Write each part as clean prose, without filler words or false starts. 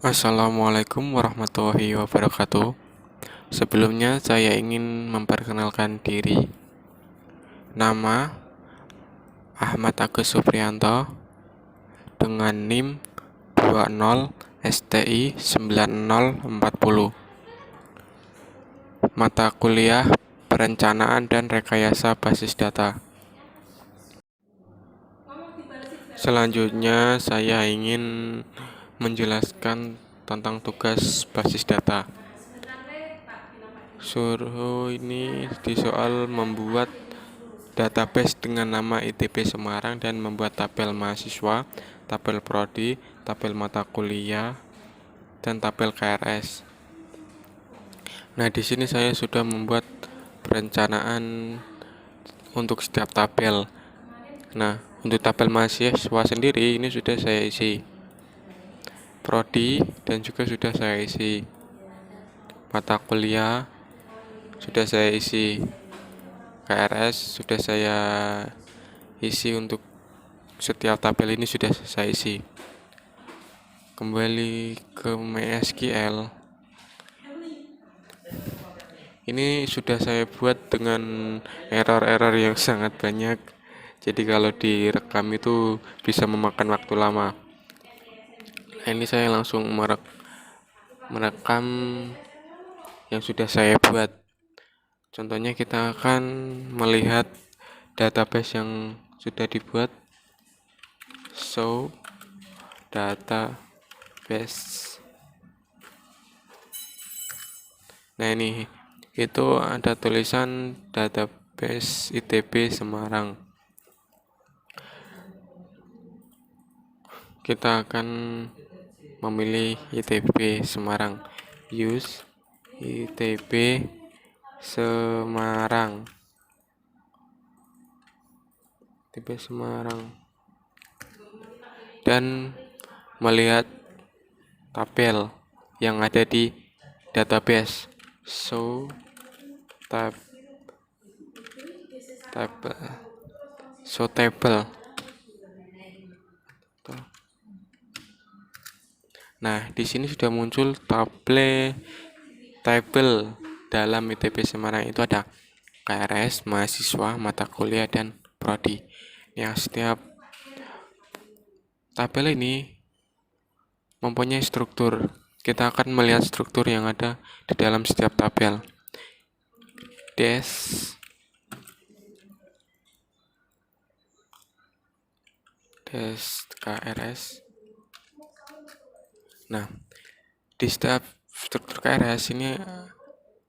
Assalamualaikum warahmatullahi wabarakatuh. Sebelumnya saya ingin memperkenalkan diri. Nama Ahmad Agus Supriyanto dengan NIM 20 STI 9040. Mata kuliah Perencanaan dan Rekayasa Basis Data. Selanjutnya saya ingin menjelaskan tentang tugas basis data. Suruh ini di soal membuat database dengan nama ITB Semarang dan membuat tabel mahasiswa, tabel prodi, tabel mata kuliah, dan tabel KRS. Nah, di sini saya sudah membuat perencanaan untuk setiap tabel. Nah, untuk tabel mahasiswa sendiri ini sudah saya isi. Prodi dan juga sudah saya isi. Mata kuliah sudah saya isi. KRS sudah saya isi. Untuk setiap tabel ini sudah saya isi. Kembali ke MySQL. Ini sudah saya buat dengan error-error yang sangat banyak. Jadi kalau direkam itu bisa memakan waktu lama. Nah, ini saya langsung merekam yang sudah saya buat. Contohnya kita akan melihat database yang sudah dibuat. Show database. Nah, ini itu ada tulisan database ITB Semarang. Kita akan memilih ITB Semarang. Use ITB Semarang. ITB Semarang. Dan melihat tabel yang ada di database. Show table. Nah, di sini sudah muncul tabel dalam ITB Semarang. Itu ada KRS, mahasiswa, mata kuliah, dan prodi. Yang setiap tabel ini mempunyai struktur. Kita akan melihat struktur yang ada di dalam setiap tabel. Dash KRS. Nah, di setiap struktur KRS ini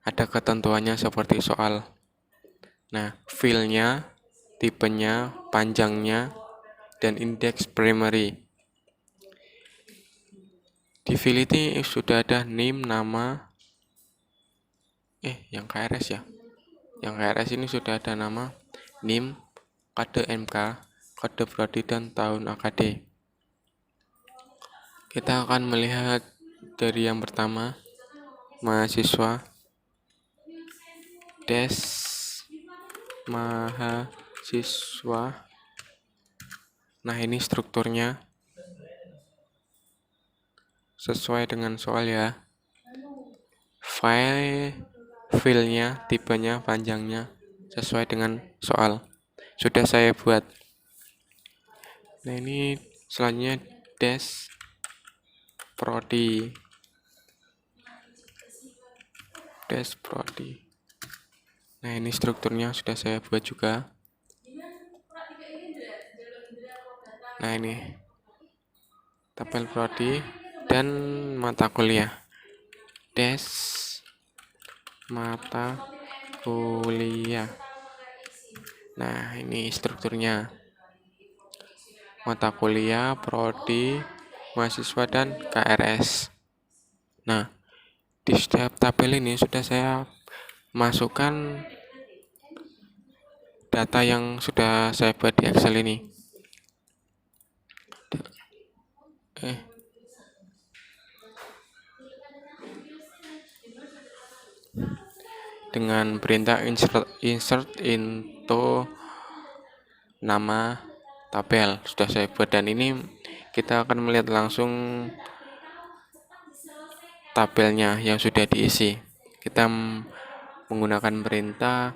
ada ketentuannya seperti soal. Nah, filenya, tipenya, panjangnya, dan indeks primary. Di fil ini sudah ada name, nama. Yang KRS ya. Yang KRS ini sudah ada nama, NIM, kode MK, kode prodi, dan tahun AKD. Kita akan melihat dari yang pertama, mahasiswa, mahasiswa. Nah, ini strukturnya sesuai dengan soal ya. Filenya, tipenya, panjangnya sesuai dengan soal. Sudah saya buat. Nah, ini selanjutnya prodi. Nah, ini strukturnya sudah saya buat juga. Nah, ini tabel prodi dan mata kuliah. Mata kuliah. Nah, ini strukturnya. Mata kuliah, prodi, mahasiswa, dan KRS. Nah, di setiap tabel ini sudah saya masukkan data yang sudah saya buat di Excel ini. Dengan perintah insert into nama tabel sudah saya buat, dan ini kita akan melihat langsung tabelnya yang sudah diisi. Kita menggunakan perintah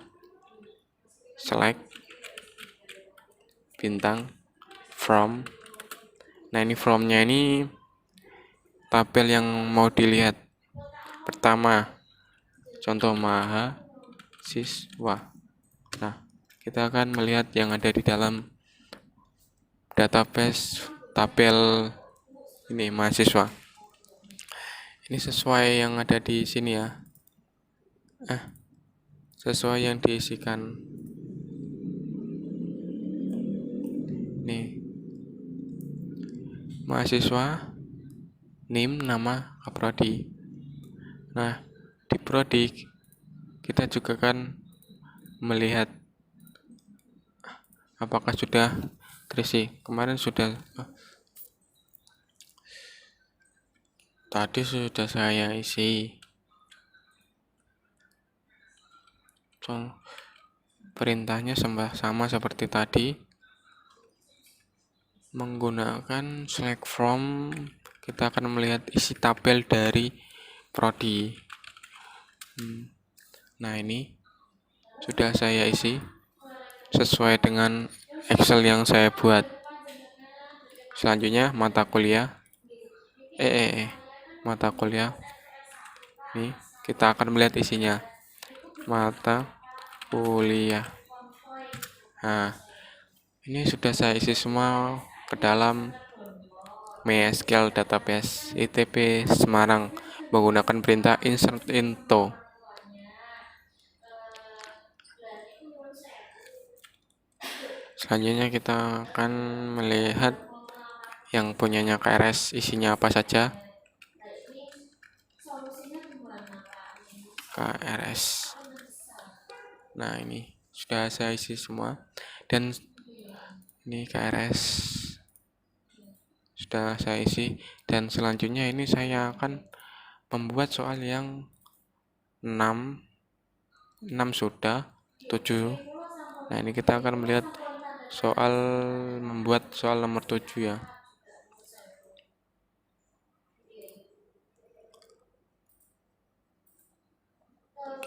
select bintang from. Nah, ini from-nya ini tabel yang mau dilihat. Pertama, contoh mahasiswa. Nah, kita akan melihat yang ada di dalam database tabel ini mahasiswa. Ini sesuai yang ada di sini ya. Sesuai yang diisikan. Nih. Mahasiswa, NIM, nama, prodi. Nah, di prodi kita juga kan melihat apakah sudah terisi. Kemarin sudah tadi sudah saya isi. Perintahnya sama seperti tadi. Menggunakan select from, kita akan melihat isi tabel dari prodi. Nah, ini sudah saya isi sesuai dengan Excel yang saya buat. Selanjutnya mata kuliah. Mata kuliah. Nih, kita akan melihat isinya. Mata kuliah. Nah, ini sudah saya isi semua ke dalam MySQL database ITB Semarang menggunakan perintah insert into. Selanjutnya kita akan melihat yang punyanya KRS isinya apa saja. KRS. Nah, ini sudah saya isi semua. Dan ini KRS sudah saya isi. Dan selanjutnya ini saya akan membuat soal yang 6 sudah, 7. Nah, ini kita akan melihat membuat soal nomor 7 ya.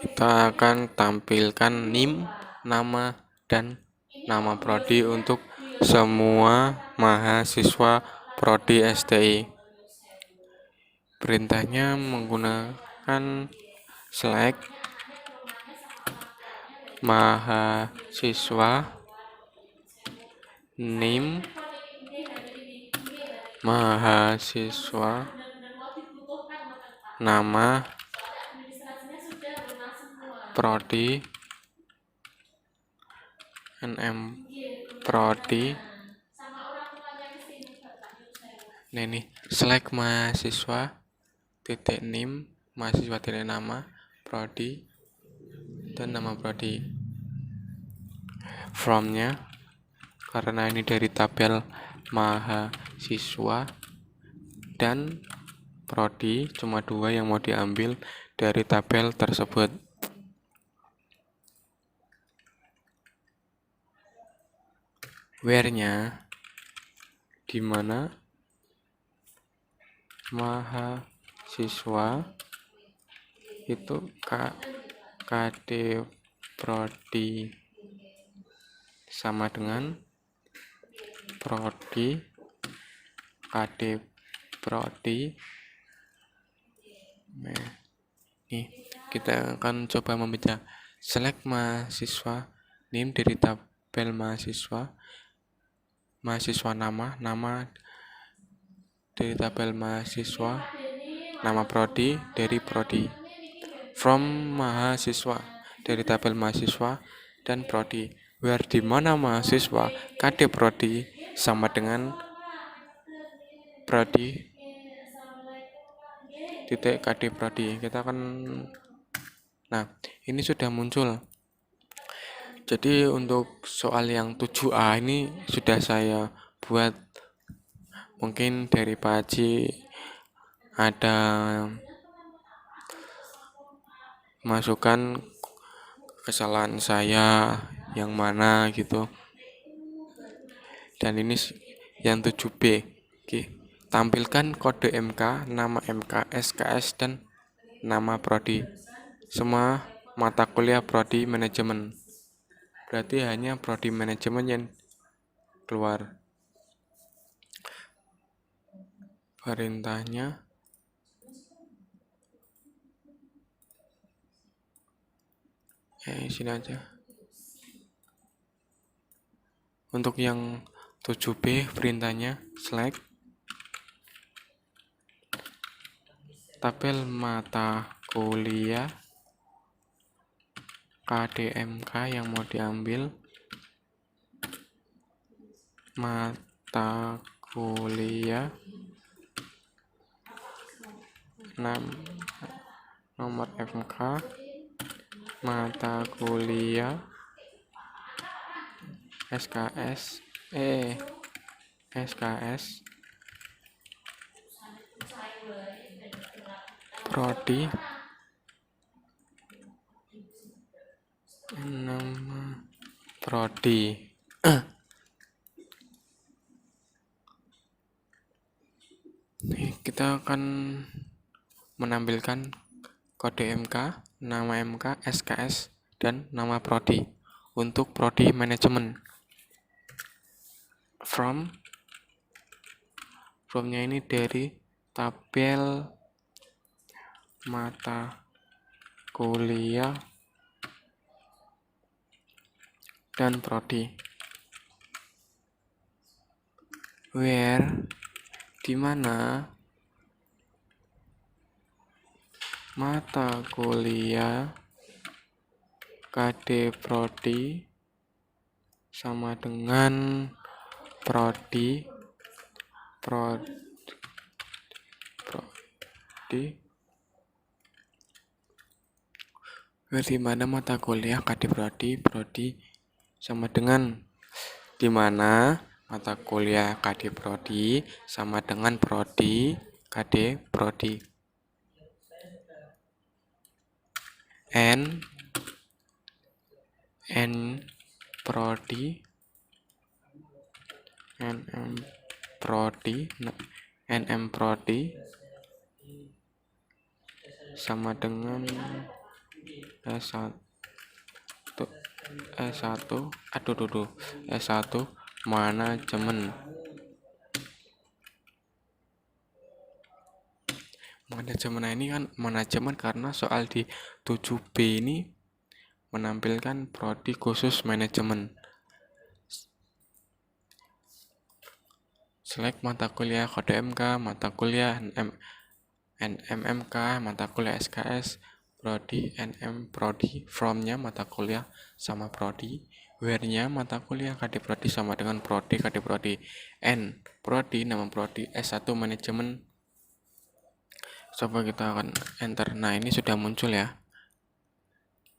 Kita akan tampilkan NIM, nama, dan nama prodi untuk semua mahasiswa prodi STI. Perintahnya menggunakan select mahasiswa, NIM, mahasiswa, nama, prodi, NM prodi. Nah, ini select mahasiswa titik NIM, mahasiswa titik nama, prodi, dan nama prodi. From-nya, karena ini dari tabel mahasiswa dan prodi, cuma 2 yang mau diambil dari tabel tersebut. Where-nya, di mana mahasiswa itu KD prodi sama dengan prodi KD prodi. Nah, nih kita akan coba membaca select mahasiswa NIM dari tabel mahasiswa, nama dari tabel mahasiswa, nama prodi dari prodi. From mahasiswa dari tabel mahasiswa dan prodi. Where di mana mahasiswa KD prodi sama dengan prodi titik KD prodi. Kita akan, nah, ini sudah muncul. Jadi untuk soal yang 7A ini sudah saya buat. Mungkin dari Pak Haji ada masukan kesalahan saya yang mana gitu. Dan ini yang 7B. Oke. Tampilkan kode MK, nama MK, SKS, dan nama prodi. Semua mata kuliah prodi manajemen. Berarti hanya prodi manajemen yang keluar. Perintahnya sini aja. Untuk yang 7B perintahnya select tabel mata kuliah KDMK yang mau diambil, mata kuliah nomor FK, mata kuliah SKS prodi nama prodi. Kita akan menampilkan kode MK, nama MK, SKS, dan nama prodi untuk prodi manajemen. From-nya ini dari tabel mata kuliah dan prodi. Where, di mana mata kuliah KD prodi sama dengan prodi di mana mata kuliah KD prodi sama dengan di mana mata kuliah KD prodi sama dengan prodi KD prodi. N prodi NM prodi sama dengan S1 manajemen. Manajemen ini kan manajemen karena soal di 7B ini menampilkan prodi khusus manajemen. Select mata kuliah kode MK, mata kuliah NMMK, mata kuliah SKS, prodi NM prodi. From-nya mata kuliah sama prodi. Where-nya mata kuliah KD prodi sama dengan prodi KD prodi. N prodi nama prodi, S1 manajemen. Coba kita akan enter. Nah, ini sudah muncul ya.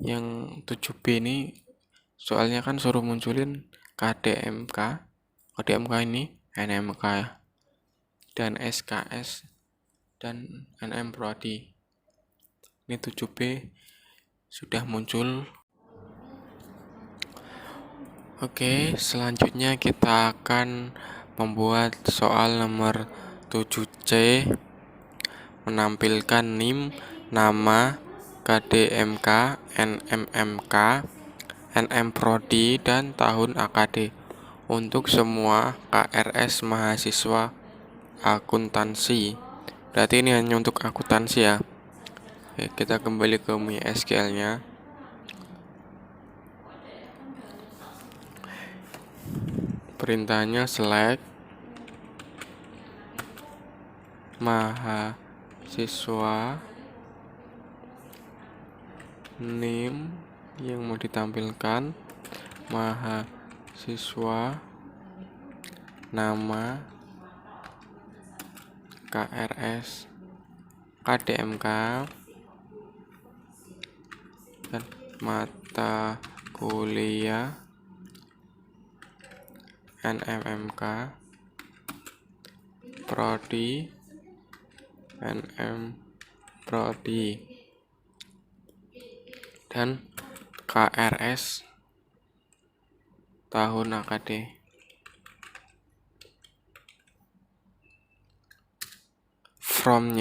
Yang 7B ini soalnya kan suruh munculin KDMK ini NMK dan SKS dan NM prodi. Ini 7B sudah muncul. Oke, selanjutnya kita akan membuat soal nomor 7C, menampilkan NIM, nama, KDMK, NMMK, NM prodi, dan tahun AKD untuk semua KRS mahasiswa akuntansi. Berarti ini hanya untuk akuntansi ya. Oke, kita kembali ke MySQL-nya. Perintahnya select mahasiswa name yang mau ditampilkan, mahasiswa nama, KRS KDMK, dan mata kuliah NMMK, prodi NM prodi, dan KRS tahun AKD. From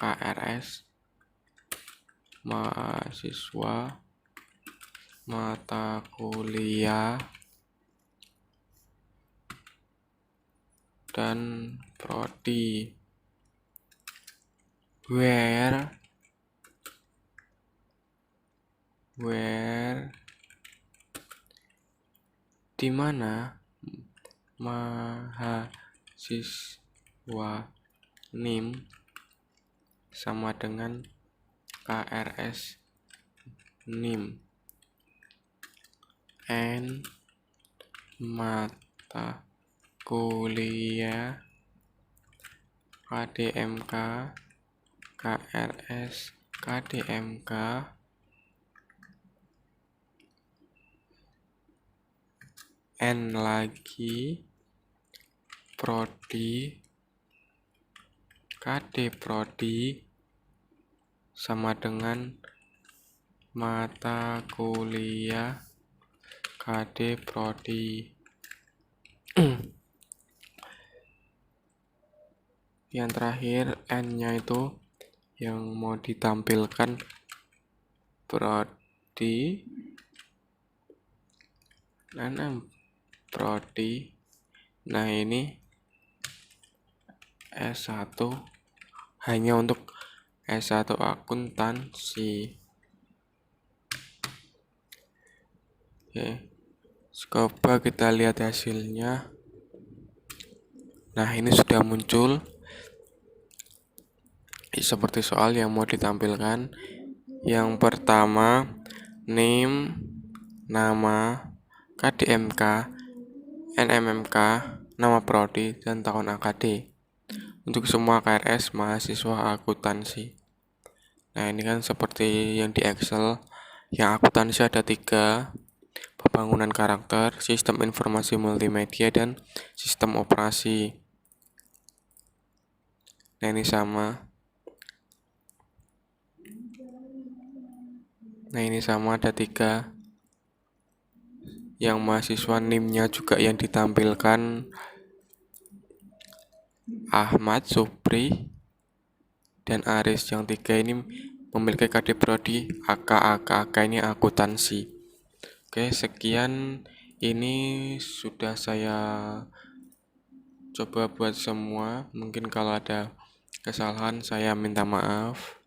KRS, mahasiswa, mata kuliah, dan prodi. Where di mana mahasiswa NIM sama dengan KRS NIM, N mata kuliah KDMK, KRS KDMK, N lagi prodi KD prodi sama dengan mata kuliah KD prodi. Yang terakhir N-nya itu yang mau ditampilkan prodi dan prodi. Nah, ini S1 hanya untuk S1 akuntansi. Oke, coba kita lihat hasilnya. Nah, ini sudah muncul seperti soal yang mau ditampilkan. Yang pertama, NIM, nama, KDMK, NMMK, nama prodi, dan tahun AKD. Untuk semua KRS mahasiswa akuntansi. Nah, ini kan seperti yang di Excel. Yang akuntansi ada 3, pembangunan karakter, sistem informasi multimedia, dan sistem operasi. Nah, ini sama. Nah, ini sama, ada 3. Yang mahasiswa NIM-nya juga yang ditampilkan Ahmad, Supri, dan Aris. Yang 3 ini memiliki KD prodi AK ini akuntansi. Oke, sekian. Ini sudah saya coba buat semua. Mungkin kalau ada kesalahan saya minta maaf.